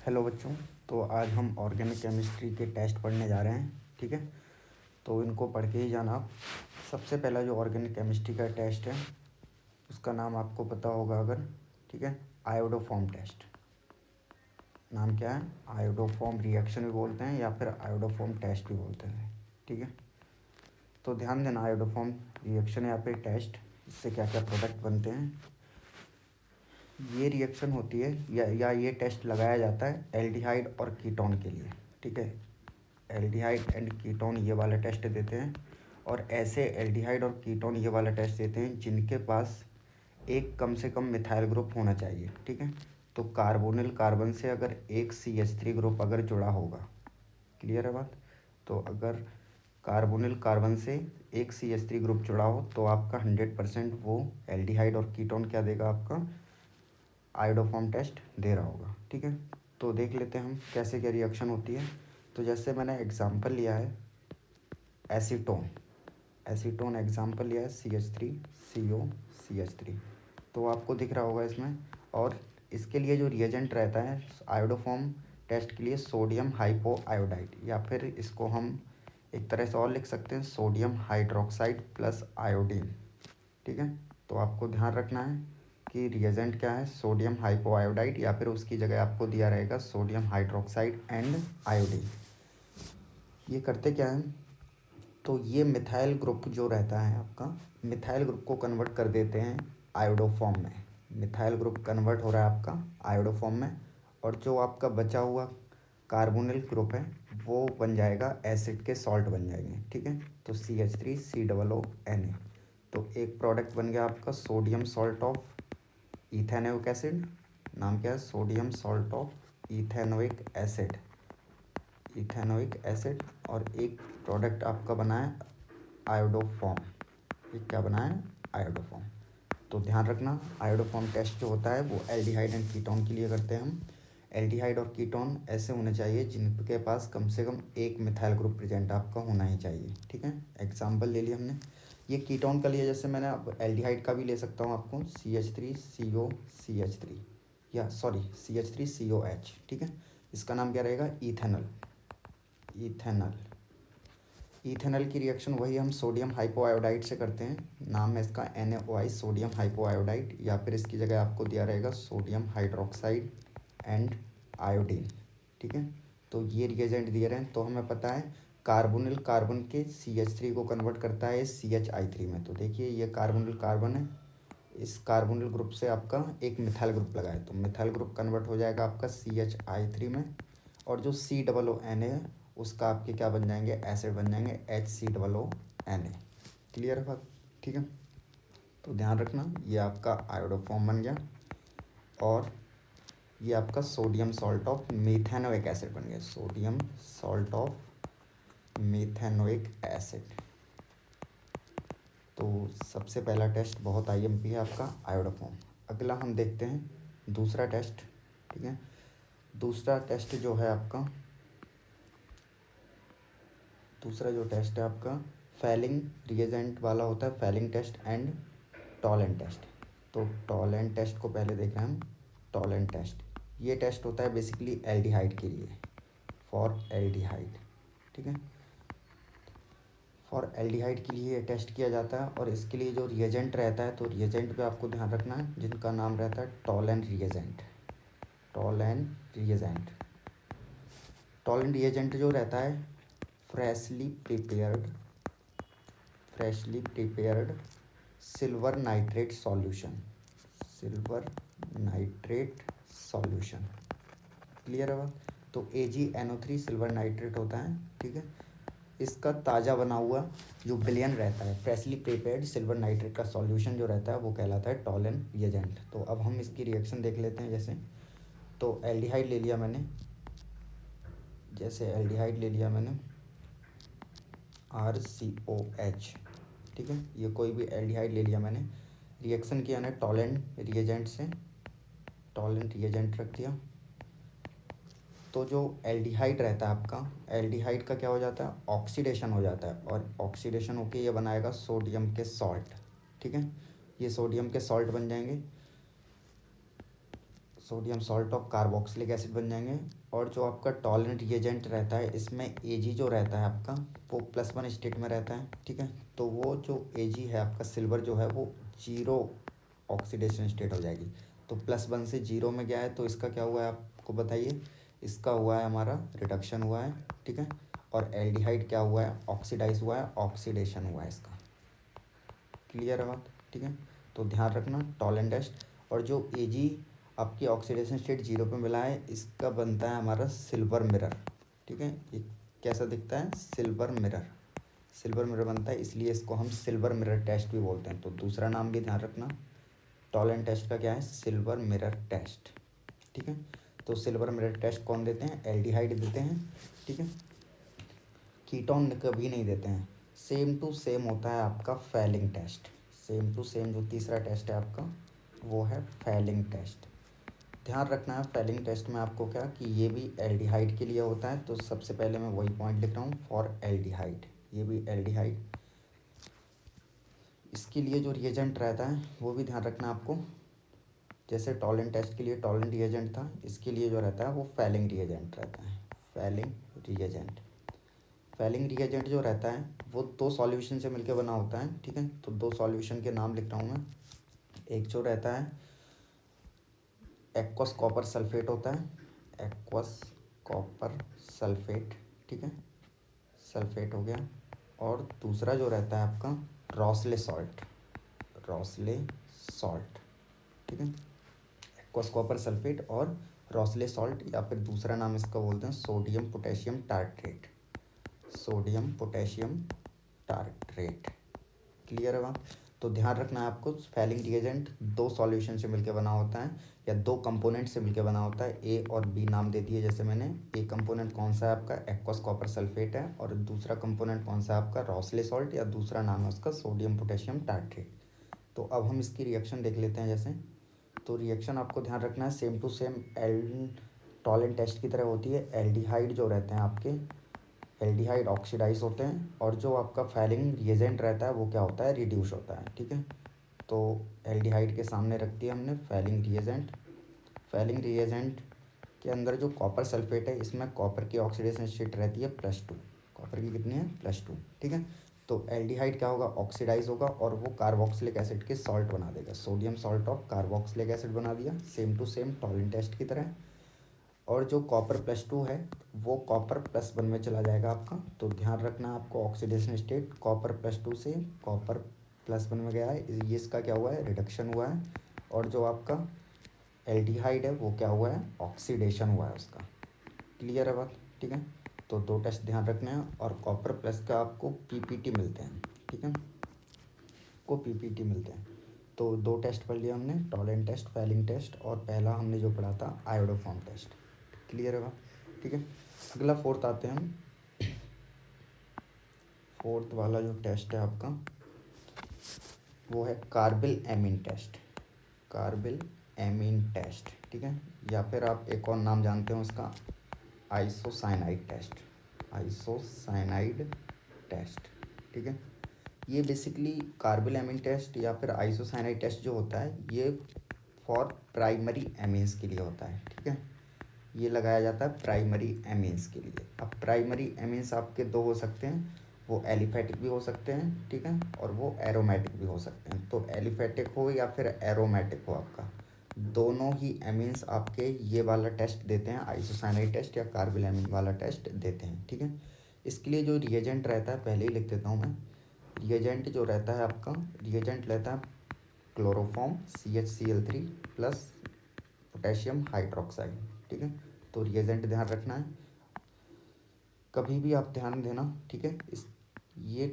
Hello बच्चों। तो आज हम ऑर्गेनिक केमिस्ट्री के टेस्ट पढ़ने जा रहे हैं। ठीक है, तो इनको पढ़ के ही जाना आप। सबसे पहला जो ऑर्गेनिक केमिस्ट्री का टेस्ट है उसका नाम आपको पता होगा अगर, ठीक है, आयोडोफॉर्म टेस्ट। नाम क्या है? आयोडोफॉर्म रिएक्शन भी बोलते हैं या फिर आयोडोफॉर्म टेस्ट भी बोलते हैं। ठीक है, तो ध्यान देना, आयोडोफॉर्म रिएक्शन या फिर टेस्ट, इससे क्या क्या प्रोडक्ट बनते हैं। ये रिएक्शन होती है या ये टेस्ट लगाया जाता है एल्डिहाइड और कीटोन के लिए। ठीक है, एल्डिहाइड एंड कीटोन ये वाला टेस्ट देते हैं, और ऐसे एल्डिहाइड और कीटोन ये वाला टेस्ट देते हैं जिनके पास एक कम से कम मिथाइल ग्रुप होना चाहिए। ठीक है, तो कार्बोनिल कार्बन से अगर एक CH3 ग्रुप अगर जुड़ा होगा, क्लियर है बात? तो अगर कार्बोनिल कार्बन से एक CH3 ग्रुप जुड़ा हो तो आपका 100% वो एल्डिहाइड और कीटोन क्या देगा, आपका आयोडोफॉर्म टेस्ट दे रहा होगा। ठीक है, तो देख लेते हैं हम कैसे क्या रिएक्शन होती है। तो जैसे मैंने एग्जांपल लिया है एसीटोन, एसीटोन एग्जांपल लिया है CH3CO CH3, तो आपको दिख रहा होगा इसमें। और इसके लिए जो रिएजेंट रहता है आयोडोफॉर्म टेस्ट के लिए, सोडियम हाइपो आयोडाइड, या फिर इसको हम एक तरह से और लिख सकते हैं सोडियम हाइड्रोक्साइड प्लस आयोडीन। ठीक है, तो आपको ध्यान रखना है कि रिएजेंट क्या है, सोडियम हाइपोआयोडाइड, या फिर उसकी जगह आपको दिया रहेगा सोडियम हाइड्रोक्साइड एंड आयोडीन। ये करते क्या है, तो ये मिथाइल ग्रुप जो रहता है आपका, मिथाइल ग्रुप को कन्वर्ट कर देते हैं आयोडोफॉर्म में। मिथाइल ग्रुप कन्वर्ट हो रहा है आपका आयोडोफॉर्म में, और जो आपका बचा हुआ कार्बोनिल ग्रुप है वो बन जाएगा एसिड के सॉल्ट बन जाएंगे। ठीक है, तो CH3COONA, तो एक प्रोडक्ट बन गया आपका sodium salt of ethanoic acid. नाम क्या है? Sodium salt of ethanoic acid, ethanoic acid. और एक प्रोडक्ट आपका बना है आयोडोफॉर्म। ये क्या बना है? आयोडोफॉर्म। तो ध्यान रखना, आयोडोफॉर्म टेस्ट जो होता है वो एल्डिहाइड एंड कीटोन के लिए करते हैं हम। एल्डिहाइड और कीटोन ऐसे होने चाहिए जिनके पास कम से कम एक मिथाइल ग्रुप प्रेजेंट आपका होना ही चाहिए। ठीक है, एग्जाम्पल ले लिया हमने, ये कीटोन का लिया, जैसे मैंने अब एल्डिहाइड का भी ले सकता हूँ आपको, CH3COCH3, या सॉरी CH3COH। ठीक है, इसका नाम क्या रहेगा? इथेनॉल। इथेनॉल, इथेनॉल की रिएक्शन वही हम सोडियम हाइपोआयोडाइड से करते हैं। नाम है इसका NaOH, सोडियम हाइपोआयोडाइड, या फिर इसकी जगह आपको दिया रहेगा सोडियम हाइड्रोक्साइड एंड आयोडीन। ठीक है, तो ये रिएजेंट दिए रहे हैं, तो हमें पता है कार्बोनिल कार्बन के CH3 को कन्वर्ट करता है CHI3 में। तो देखिए ये कार्बोनिल कार्बन है, इस कार्बोनिल ग्रुप से आपका एक मिथाइल ग्रुप लगा है, तो मिथाइल ग्रुप कन्वर्ट हो जाएगा आपका CHI3 में, और जो COONA है उसका आपके क्या बन जाएंगे? एसिड बन जाएंगे HCOONA। क्लियर है बात? ठीक है, तो ध्यान रखना, ये आपका आयोडोफॉर्म बन गया, और ये आपका sodium salt of methanoic acid बन गया, sodium salt of methanoic acid. तो सबसे पहला टेस्ट बहुत IMP है आपका आयोडोफॉर्म। अगला हम देखते हैं दूसरा टेस्ट। ठीक है, दूसरा टेस्ट जो है आपका, दूसरा जो टेस्ट है आपका फैलिंग रिएजेंट वाला होता है, Fehling test and Tollens test. तो टॉलेंट टेस्ट को पहले देख रहे हैं हम। टॉलेंट टेस्ट, ये टेस्ट होता है बेसिकली एल्डिहाइड के लिए, फॉर एल्डिहाइड। ठीक है, फॉर एल्डिहाइड के लिए ये टेस्ट किया जाता है, और इसके लिए जो रिएजेंट रहता है, तो रिएजेंट पे आपको ध्यान रखना है जिनका नाम रहता है Tollens reagent. Tollens reagent, Tollens reagent जो रहता है freshly prepared, freshly prepared silver nitrate solution, silver nitrate solution. Clear है बात? तो AgNO3 सिल्वर नाइट्रेट होता है। ठीक है, इसका ताज़ा बना हुआ जो विलयन रहता है, फ्रेशली प्रिपेयर्ड सिल्वर नाइट्रेट का सॉल्यूशन जो रहता है वो कहलाता है टॉलेंट रिएजेंट। तो अब हम इसकी रिएक्शन देख लेते हैं। जैसे तो एल्डिहाइड ले लिया मैंने, जैसे एल्डिहाइड ले लिया मैंने RCOH। ठीक है, ये कोई भी एल्डिहाइड ले लिया मैंने, रिएक्शन किया ना टॉलेंट रिएजेंट से, टॉलेंट रिएजेंट रख दिया। तो जो एल्डिहाइड रहता है आपका, एल्डिहाइड का क्या हो जाता है? ऑक्सीडेशन हो जाता है, और ऑक्सीडेशन होके ये बनाएगा सोडियम के सॉल्ट। ठीक है, ये सोडियम के सॉल्ट बन जाएंगे, sodium salt of carboxylic acid बन जाएंगे। और जो आपका टॉलरेंट रिएजेंट रहता है इसमें Ag जो रहता है आपका वो +1 स्टेट में रहता है, ठीक है। तो वो जो Ag है आपका सिल्वर जो है वो 0 ऑक्सीडेशन स्टेट हो जाएगी। तो +1 से 0 में गया है तो इसका क्या हुआ है आपको बताइए। इसका हुआ है हमारा रिडक्शन हुआ है, ठीक है। और एल्डिहाइड क्या हुआ है, ऑक्सीडाइज हुआ है, ऑक्सीडेशन हुआ है इसका। क्लियर है बात, ठीक है। तो ध्यान रखना टॉलरेंट टेस्ट। और जो Ag आपकी ऑक्सीडेशन स्टेट 0 पे मिला है इसका बनता है हमारा सिल्वर मिरर, ठीक है। ये कैसा दिखता है, सिल्वर मिरर। सिल्वर मिरर बनता है इसलिए इसको हम सिल्वर मिरर टेस्ट भी बोलते हैं। तो दूसरा नाम भी ध्यान रखना, टॉलरेंट टेस्ट का क्या है, सिल्वर मिरर टेस्ट, ठीक है। तो सिल्वर मिरर टेस्ट कौन देते हैं, एल्डिहाइड देते हैं, ठीक है। कीटोन कभी नहीं देते हैं। सेम टू सेम होता है आपका Fehling test. Same to same जो तीसरा टेस्ट है आपका वो है फैलिंग टेस्ट। ध्यान रखना है फैलिंग टेस्ट में आपको क्या कि ये भी एल्डिहाइड के लिए होता है। तो सबसे पहले मैं वही पॉइंट लिख रहा हूँ फॉर एल्डिहाइड, ये भी एल्डिहाइड। इसके लिए जो रिएजेंट रहता है वो भी ध्यान रखना आपको। जैसे टॉलरेंट टेस्ट के लिए टॉलरेंट रिएजेंट था, इसके लिए जो रहता है वो फैलिंग रिएजेंट रहता है। फैलिंग रिएजेंट, फैलिंग रिएजेंट जो रहता है वो 2 सॉल्यूशन से मिलकर बना होता है, ठीक है। तो 2 सॉल्यूशन के नाम लिख रहा हूँ मैं। एक जो रहता है एक्वस कॉपर सल्फेट होता है, एक्वस कॉपर सल्फेट, ठीक है, सल्फेट हो गया। और दूसरा जो रहता है आपका रॉसले सॉल्ट, रॉसले सॉल्ट, ठीक है। एक्वस कॉपर सल्फेट और रॉसले सॉल्ट, या फिर दूसरा नाम इसका बोलते हैं sodium potassium tartrate, sodium potassium tartrate. Clear है बात। तो ध्यान रखना है आपको फैलिंग रिएजेंट 2 सॉल्यूशन से मिलकर बना होता है या 2 कंपोनेंट से मिलकर बना होता है। ए और बी नाम दे दिए जैसे मैंने। ए कंपोनेंट कौन सा है आपका, एक्वस कॉपर सल्फेट है। और दूसरा कंपोनेंट कौन सा है आपका, रॉसले सॉल्ट, या दूसरा नाम है उसका सोडियम पोटेशियम टार्ट्रेट। तो अब हम इसकी रिएक्शन देख लेते हैं जैसे। तो रिएक्शन आपको ध्यान रखना है same to same Tollens test की तरह होती है। एल्डिहाइड जो रहते हैं आपके, एल्डिहाइड ऑक्सीडाइज होते हैं। और जो आपका फैलिंग रिएजेंट रहता है वो क्या होता है, रिड्यूस होता है, ठीक है। तो एल्डिहाइड के सामने रख दिया हमने फैलिंग रिएजेंट। फैलिंग रिएजेंट के अंदर जो कॉपर सल्फेट है इसमें कॉपर की ऑक्सीडेशन स्टेट रहती है +2। कॉपर की कितनी है, +2, ठीक है। तो एल्डिहाइड क्या होगा, ऑक्सीडाइज होगा और वो कार्बोक्सिलिक एसिड के सॉल्ट बना देगा। Sodium salt of carboxylic acid बना दिया, same to same Tollens test की तरह। और जो कॉपर +2 है वो कॉपर +1 में चला जाएगा आपका। तो ध्यान रखना आपको ऑक्सीडेशन स्टेट कॉपर +2 से कॉपर +1 में गया है, ये इसका क्या हुआ है, रिडक्शन हुआ है। और जो आपका एल्डिहाइड है वो क्या हुआ है, ऑक्सीडेशन हुआ है उसका। क्लियर है बात, ठीक है। तो 2 टेस्ट ध्यान रखने हैं। और कॉपर प्लस का आपको पीपीटी मिलते हैं, ठीक है, को पीपीटी मिलते हैं। तो 2 टेस्ट पढ़ लिया हमने, टॉलरेंट टेस्ट, फैलिंग टेस्ट, और पहला हमने जो पढ़ा था आयोडोफॉर्म टेस्ट। क्लियर है बात, ठीक है। अगला 4th आते हैं हम। 4th वाला जो टेस्ट है आपका वो है carbylamine test, carbylamine test, ठीक है। या फिर आप एक और नाम जानते हो उसका, आइसोसाइनाइड टेस्ट, आइसोसाइनाइड टेस्ट, ठीक है। ये बेसिकली कार्बिल एमीन टेस्ट या फिर आइसोसाइनाइड टेस्ट जो होता है ये फॉर प्राइमरी एमीन्स के लिए होता है, ठीक है। ये लगाया जाता है प्राइमरी एमीन्स के लिए। अब प्राइमरी एमीन्स आपके 2 हो सकते हैं, वो एलिफेटिक भी हो सकते हैं, ठीक है, और वो एरोमेटिक भी हो सकते हैं। तो एलिफेटिक हो या फिर एरोमेटिक हो आपका, दोनों ही एमीन्स आपके ये वाला टेस्ट देते हैं, आइसोसाइनाइड टेस्ट या कार्बिल एमीन वाला टेस्ट देते हैं, ठीक है। इसके लिए जो रिएजेंट रहता है पहले ही लिख देता हूँ मैं। रिएजेंट जो रहता है आपका, रिएजेंट रहता है chloroform CHCl3 plus potassium hydroxide, ठीक है। तो रिएजेंट ध्यान रखना है, कभी भी आप ध्यान देना, ठीक है। इस ये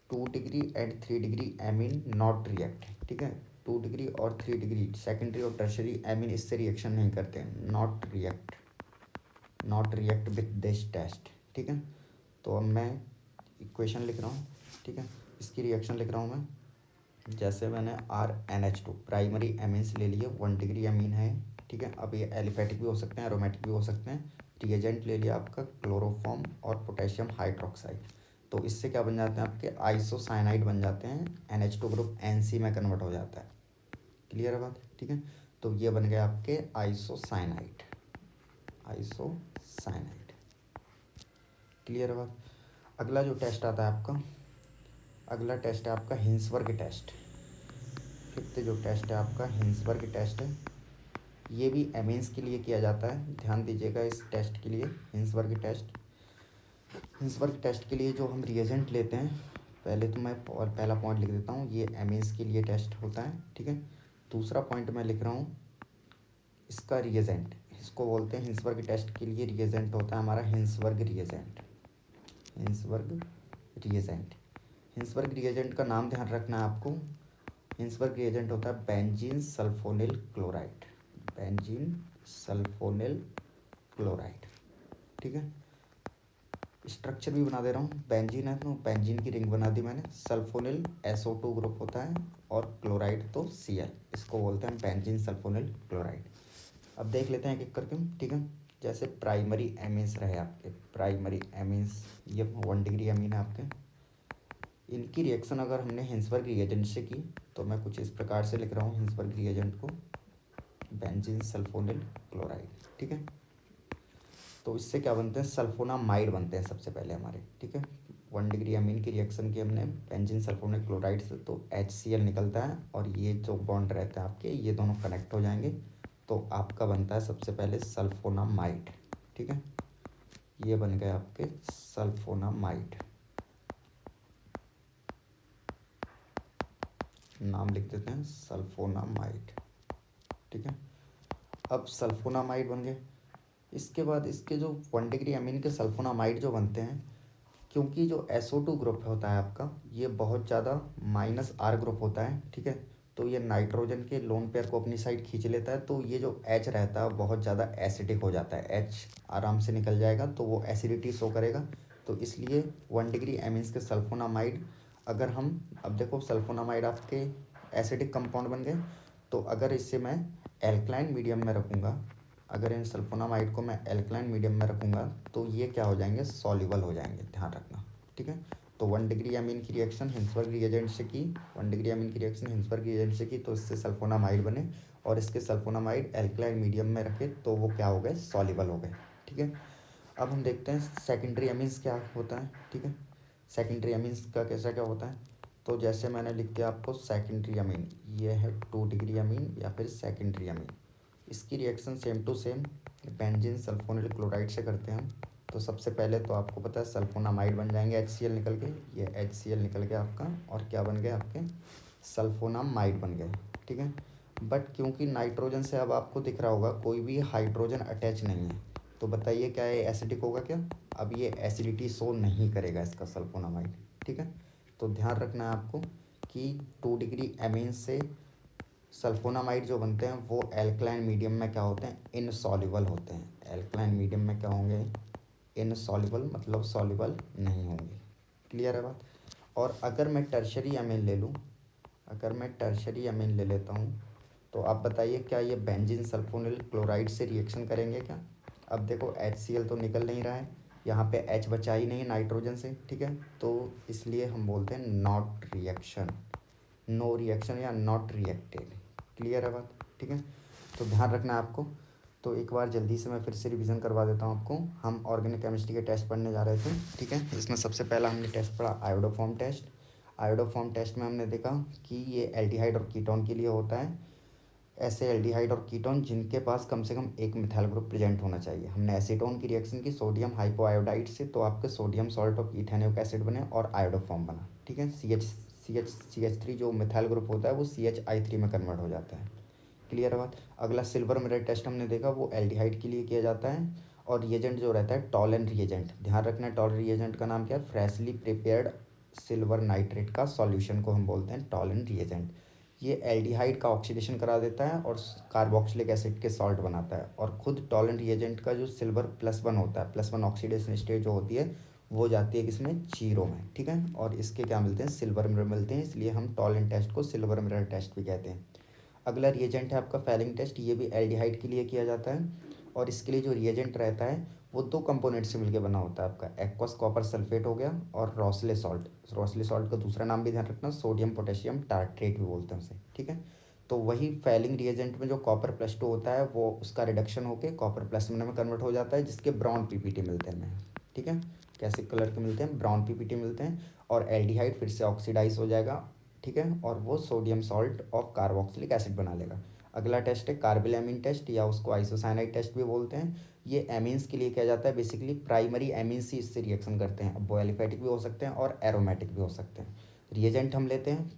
2 degree and 3 degree amine not react, ठीक है। 2 डिग्री और 3 डिग्री सेकेंडरी और टर्शरी एमीन इससे रिएक्शन नहीं करते हैं, not react, not react with this test, ठीक है। तो अब मैं इक्वेशन लिख रहा हूँ, ठीक है, इसकी रिएक्शन लिख रहा हूँ मैं। जैसे मैंने RNH2 प्राइमरी एमीन्स ले लिए, 1 डिग्री एमीन है, ठीक है। अब ये एलिफेटिक भी हो सकते हैं, एरोमेटिक भी हो सकते हैं। रिएजेंट ले लिया आपका क्लोरोफॉर्म और पोटेशियम हाइड्रोक्साइड। तो इससे क्या बन जाते हैं आपके, आइसोसाइनाइड बन जाते हैं। NH2 ग्रुप NC में कन्वर्ट हो जाता है। क्लियर है बात, ठीक है। तो ये बन गया आपके आइसोसाइनाइड। आइसोसाइनाइड, क्लियर है बात। अगला जो टेस्ट आता है आपका, अगला टेस्ट है आपका हिंसबर्ग टेस्ट। फिफ्थ जो टेस्ट है आपका हिंसबर्ग टेस्ट है। ये भी एमीन्स के लिए किया जाता है, ध्यान दीजिएगा इस टेस्ट के लिए। हिंसबर्ग टेस्ट के लिए जो हम रिएजेंट लेते हैं, पहले तो मैं और पहला पॉइंट लिख देता हूँ, ये एमीन्स के लिए टेस्ट होता है, ठीक है। दूसरा पॉइंट मैं लिख रहा हूँ इसका रिएजेंट, इसको बोलते हैं हिंसबर्ग टेस्ट के लिए रिएजेंट होता है हमारा हिंसबर्ग रिएजेंट। हिंसबर्ग रिएजेंट का नाम ध्यान रखना है आपको। हिंसबर्ग रिएजेंट होता है बेंजीन सल्फोनिल क्लोराइड। ठीक है। स्ट्रक्चर भी बना दे रहा हूँ। बेंजीन है तो बेंजीन की रिंग बना दी मैंने। सल्फोनिल SO2 ग्रुप होता है और क्लोराइड तो Cl, इसको बोलते हैं बेंजीन सल्फोनिल क्लोराइड। अब देख लेते हैं एक एक करके, ठीक है। जैसे प्राइमरी एमीन्स रहे आपके, प्राइमरी एमीन्स ये 1 डिग्री एमीन है आपके। इनकी रिएक्शन अगर हमने हिंसबर्ग रिएजेंट से की तो मैं कुछ इस प्रकार से लिख रहा हूँ हिंसबर्ग रिएजेंट को, बेंजीन सल्फोनिल क्लोराइड, ठीक है। तो इससे क्या बनते हैं, सल्फोनामाइड बनते हैं सबसे पहले हमारे, ठीक है। 1 डिग्री अमीन की रिएक्शन की हमने बेंजीन सल्फोनिल क्लोराइड से, तो HCl निकलता है और ये जो बॉन्ड रहता है आपके, ये दोनों कनेक्ट हो जाएंगे तो आपका बनता है सबसे पहले सल्फोनामाइड, ठीक है। ये बन गए आपके सल्फोनामाइड, नाम लिख देते हैं सल्फोनामाइड, ठीक है। अब सल्फोनामाइड बन गए। इसके बाद इसके जो 1 डिग्री अमीन के सल्फोनामाइड जो बनते हैं, क्योंकि जो SO2 ग्रुप होता है आपका, ये बहुत ज़्यादा -R ग्रुप होता है, ठीक है। तो ये नाइट्रोजन के लोन पेयर को अपनी साइड खींच लेता है, तो ये जो H रहता है बहुत ज़्यादा एसिडिक हो जाता है। H आराम से निकल जाएगा तो वो एसिडिटी शो करेगा। तो इसलिए 1 डिग्री एमीन्स के सल्फोनामाइड, अगर हम, अब देखो सल्फोनामाइड आपके एसिडिक कंपाउंड बन गए, तो अगर इससे मैं एल्कलाइन मीडियम में रखूँगा, अगर इन सल्फोनामाइड को मैं एल्कलाइन मीडियम में रखूँगा तो ये क्या हो जाएंगे, सॉल्युबल हो जाएंगे, ध्यान रखना, ठीक है। तो 1 डिग्री अमीन की रिएक्शन हिंसबर्ग रिएजेंट से की, 1 डिग्री अमीन की रिएक्शन हिंसबर्ग रिएजेंट से की तो इससे सल्फोनामाइड बने, और इसके सल्फोनामाइड एल्कलाइन मीडियम में रखे तो वो क्या हो गए, सॉल्युबल हो गए, ठीक है। अब हम देखते हैं सेकेंडरी अमीन्स क्या होता है, ठीक है। सेकेंडरी अमीन्स का कैसा क्या होता है, तो जैसे मैंने लिख दिया आपको सेकेंडरी अमीन, ये है 2 डिग्री अमीन या फिर सेकेंडरी अमीन। इसकी reaction same to same benzene sulphonyl chloride से करते हैं हम। तो सबसे पहले तो आपको पता है सल्फोनामाइड बन जाएंगे HCl निकल के, ये HCl निकल गया आपका, और क्या बन गए आपके, सल्फोनामाइड बन गए, ठीक है। बट क्योंकि नाइट्रोजन से अब आपको दिख रहा होगा कोई भी हाइड्रोजन अटैच नहीं है, तो बताइए क्या ये एसिडिक होगा क्या, अब ये एसिडिटी शो नहीं करेगा इसका सल्फोनामाइड, ठीक है। तो ध्यान रखना है आपको कि 2 डिग्री एमीन से सल्फोनामाइड जो बनते हैं वो एल्कलाइन मीडियम में क्या होते हैं, इनसॉल्युबल होते हैं। एल्कलाइन मीडियम में क्या होंगे, इनसॉल्युबल, मतलब सॉल्युबल नहीं होंगे, क्लियर है बात। और अगर मैं टर्शरी अमीन ले लूँ, अगर मैं टर्शरी अमीन ले लेता हूँ, तो आप बताइए क्या ये बेंजीन सल्फोनिल क्लोराइड से रिएक्शन करेंगे क्या। अब देखो HCl तो निकल नहीं रहा है, यहाँ पे H बचा ही नहीं नाइट्रोजन से, ठीक है। तो इसलिए हम बोलते हैं नॉट रिएक्शन, नो रिएक्शन या नॉट रिएक्टेड, क्लियर है बात, ठीक है। तो ध्यान रखना है आपको। तो एक बार जल्दी से मैं फिर से रिवीजन करवा देता हूँ आपको। हम ऑर्गेनिक केमिस्ट्री के टेस्ट पढ़ने जा रहे थे, ठीक है। इसमें सबसे पहला हमने टेस्ट पढ़ा आयोडोफॉर्म टेस्ट। आयोडोफॉर्म टेस्ट में हमने देखा कि ये एल्डिहाइड और कीटोन के लिए होता है। ऐसे एल्डिहाइड और कीटोन जिनके पास कम से कम एक मिथाइल ग्रुप प्रेजेंट होना चाहिए। हमने एसीटोन की रिएक्शन की सोडियम हाइपोआयोडाइड से, तो आपके sodium salt of ethanoic acid बने और आयोडोफॉर्म बना, ठीक है। CH3 जो मिथाइल ग्रुप होता है वो CHI3 में कन्वर्ट हो जाता है, क्लियर है बात। अगला सिल्वर मिरर टेस्ट हमने देखा, वो एल्डिहाइड के लिए किया जाता है। और रिएजेंट जो रहता है टॉलन रिएजेंट, ध्यान रखना है टॉलन रिएजेंट का नाम क्या है, फ्रेशली प्रिपेयर्ड सिल्वर नाइट्रेट का सॉल्यूशन को हम बोलते हैं टॉलन रिएजेंट। ये एल्डिहाइड का ऑक्सीडेशन करा देता है और कार्बोक्सिलिक एसिड के सॉल्ट बनाता है। और खुद टॉलन रिएजेंट का जो सिल्वर +1 होता है, +1 ऑक्सीडेशन स्टेट जो होती है वो जाती है किसमें, 0 में, ठीक है। और इसके क्या मिलते हैं, सिल्वर मिरर मिलते हैं, इसलिए हम टॉलन टेस्ट को सिल्वर मिरर टेस्ट भी कहते हैं। अगला रिएजेंट है आपका फैलिंग टेस्ट, ये भी एल्डिहाइड के लिए किया जाता है। और इसके लिए जो रिएजेंट रहता है वो 2 कंपोनेंट से मिलकर बना होता है आपका, एक्वस कॉपर सल्फेट हो गया और रॉसले सॉल्ट। रॉसले सॉल्ट का दूसरा नाम भी ध्यान रखना, सोडियम पोटेशियम टार्ट्रेट भी बोलते हैं उसे, ठीक है। तो वही फैलिंग रिएजेंट में जो कॉपर प्लस 2 होता है वो उसका रिडक्शन होकर कॉपर प्लस 1 में कन्वर्ट हो जाता है, जिसके ब्राउन पीपीटी मिलते हैं हमें। ठीक है, कैसे कलर के मिलते हैं, ब्राउन पीपीटी मिलते हैं। और एल्डिहाइड फिर से ऑक्सीडाइज हो जाएगा। ठीक है, और वो sodium salt of carboxylic acid बना लेगा। अगला टेस्ट है कार्बिलएमीन टेस्ट, या उसको आइसोसाइनाइड टेस्ट भी बोलते हैं। ये एमीन्स के लिए किया जाता है। बेसिकली प्राइमरी एमीन्स ही इससे रिएक्शन करते हैं। अब वो एलिफेटिक भी हो सकते हैं और एरोमेटिक भी हो सकते हैं। रिएजेंट हम लेते हैं,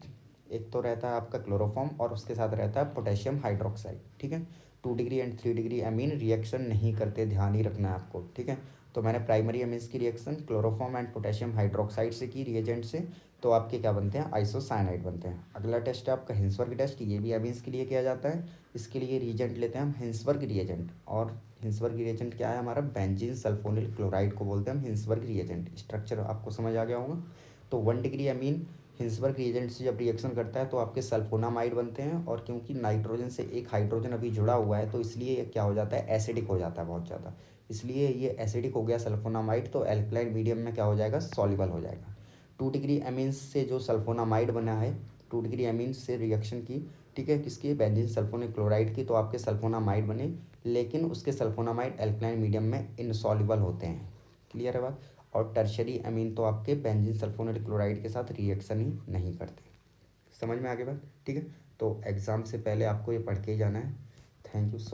एक तो रहता है आपका क्लोरोफॉर्म और उसके साथ रहता है पोटेशियम हाइड्रोक्साइड। ठीक है, 2 degree and 3 degree amine reaction नहीं करते, ध्यान ही रखना है आपको। ठीक है, तो मैंने प्राइमरी एमीन्स की reaction chloroform and potassium hydroxide से की रिएजेंट से, तो आपके क्या बनते हैं, आइसोसाइनाइड बनते हैं। अगला टेस्ट है आपका हिंसबर्ग टेस्ट, ये भी एमीन्स के लिए किया जाता है। इसके लिए रिएजेंट लेते हैं हम हिंसबर्ग रिएजेंट, और हिंसबर्ग रिएजेंट क्या है हमारा, बेंजीन सल्फोनिल क्लोराइड को बोलते हैं हम हिंसबर्ग रिएजेंट। स्ट्रक्चर आपको समझ आ गया होगा। तो 1 डिग्री एमीन हिंसबर्ग रिएजेंट से जब रिएक्शन करता है तो आपके सल्फोनामाइड बनते हैं, और क्योंकि नाइट्रोजन से एक हाइड्रोजन अभी जुड़ा हुआ है तो इसलिए ये क्या हो जाता है, एसिडिक हो जाता है बहुत ज़्यादा। इसलिए ये एसिडिक हो गया सल्फोनामाइड, तो एल्कलाइन मीडियम में क्या हो जाएगा, सॉल्युबल हो जाएगा। 2 डिग्री एमीन से जो सल्फोनामाइड बना है, 2 डिग्री एमीन से रिएक्शन की, ठीक है, किसकी, बेंजीन सल्फोनिक क्लोराइड की, तो आपके सल्फोनामाइड बने, लेकिन उसके सल्फोनामाइड एल्कलाइन मीडियम में इनसॉल्युबल होते हैं। क्लियर है बात। और टर्शरी अमीन तो आपके बेंजीन सल्फोनेट क्लोराइड के साथ रिएक्शन ही नहीं करते। समझ में आ गई बात। ठीक है, तो एग्ज़ाम से पहले आपको ये पढ़ के ही जाना है। Thank you so